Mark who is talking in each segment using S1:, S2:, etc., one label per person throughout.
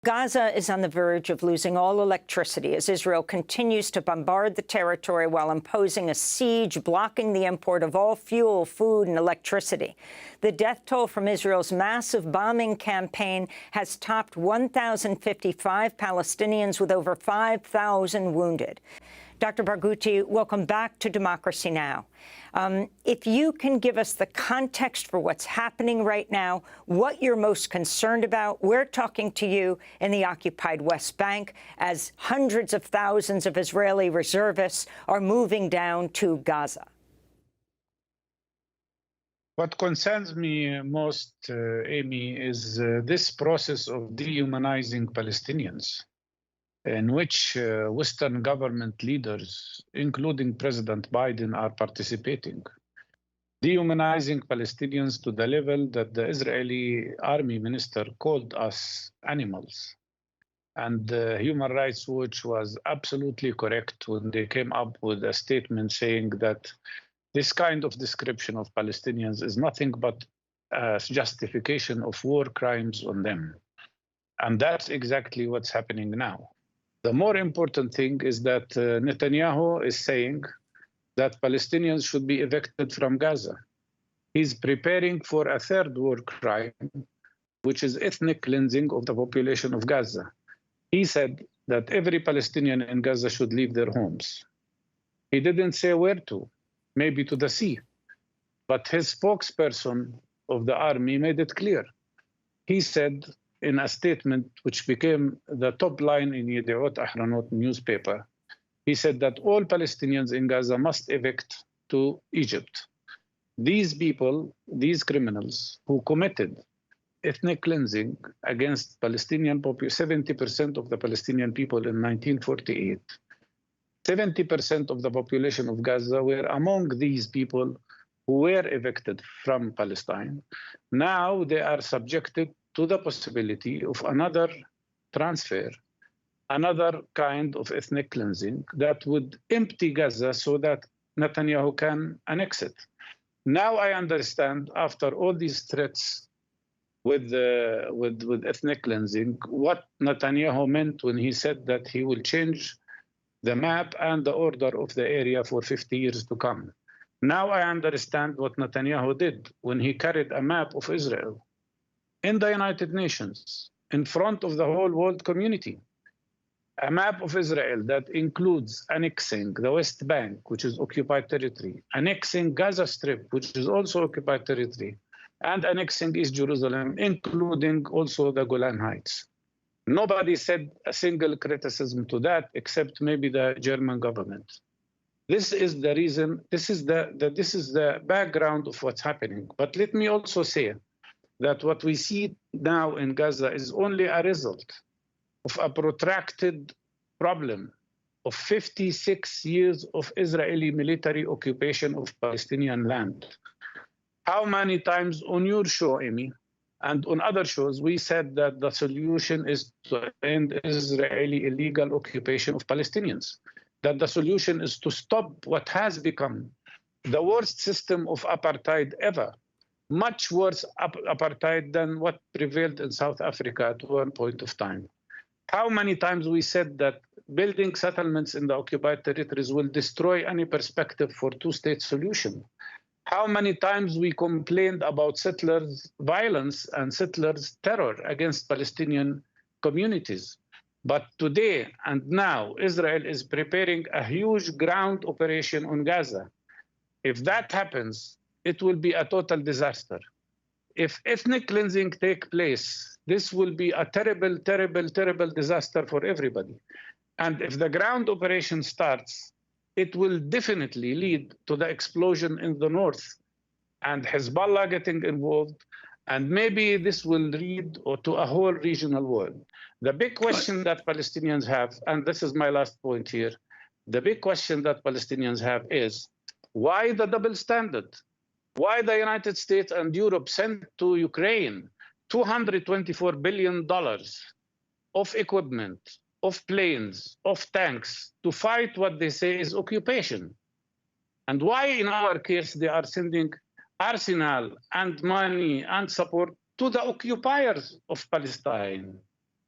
S1: Gaza is on the verge of losing all electricity as Israel continues to bombard the territory while imposing a siege, blocking the import of all fuel, food and electricity. The death toll from Israel's massive bombing campaign has topped 1,055 Palestinians, with over 5,000 wounded. Dr. Barghouti, welcome back to Democracy Now! If you can give us the context for what's happening right now, what you're most concerned about. We're talking to you in the occupied West Bank as hundreds of thousands of Israeli reservists are moving down to Gaza.
S2: What concerns me most, Amy, is this process of dehumanizing Palestinians, in which Western government leaders, including President Biden, are participating. Dehumanizing Palestinians to the level that the Israeli army minister called us animals. And Human Rights Watch was absolutely correct when they came up with a statement saying that this kind of description of Palestinians is nothing but a justification of war crimes on them. And that's exactly what's happening now. The more important thing is that Netanyahu is saying that Palestinians should be evicted from Gaza. He's preparing for a third war crime, which is ethnic cleansing of the population of Gaza. He said that every Palestinian in Gaza should leave their homes. He didn't say where to, maybe to the sea. But his spokesperson of the army made it clear. He said, in a statement which became the top line in Yediot Ahronot newspaper, he said that all Palestinians in Gaza must evict to Egypt. These people, these criminals who committed ethnic cleansing against Palestinian population, 70% of the Palestinian people in 1948, 70% of the population of Gaza were among these people who were evicted from Palestine. Now they are subjected to the possibility of another transfer, another kind of ethnic cleansing that would empty Gaza so that Netanyahu can annex it. Now I understand, after all these threats with ethnic cleansing, what Netanyahu meant when he said that he will change the map and the order of the area for 50 years to come. Now I understand what Netanyahu did when he carried a map of Israel in the United Nations, in front of the whole world community. A map of Israel that includes annexing the West Bank, which is occupied territory, annexing Gaza Strip, which is also occupied territory, and annexing East Jerusalem, including also the Golan Heights. Nobody said a single criticism to that, except maybe the German government. This is the reason, this is the background of what's happening. But let me also say that what we see now in Gaza is only a result of a protracted problem of 56 years of Israeli military occupation of Palestinian land. How many times on your show, Amy, and on other shows, we said that the solution is to end Israeli illegal occupation of Palestinians, that the solution is to stop what has become the worst system of apartheid ever, much worse apartheid than what prevailed in South Africa at one point of time. How many times we said that building settlements in the occupied territories will destroy any perspective for two-state solution? How many times we complained about settlers' violence and settlers' terror against Palestinian communities? But today and now, Israel is preparing a huge ground operation on Gaza. If that happens, it will be a total disaster. If ethnic cleansing takes place, this will be a terrible, terrible, terrible disaster for everybody. And if the ground operation starts, it will definitely lead to the explosion in the north and Hezbollah getting involved. And maybe this will lead to a whole regional war. The big question that Palestinians have, and this is my last point here, the big question that Palestinians have is, why the double standard? Why the United States and Europe sent to Ukraine $224 billion of equipment, of planes, of tanks to fight what they say is occupation? And why in our case they are sending arsenal and money and support to the occupiers of Palestine?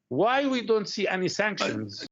S2: Why we don't see any sanctions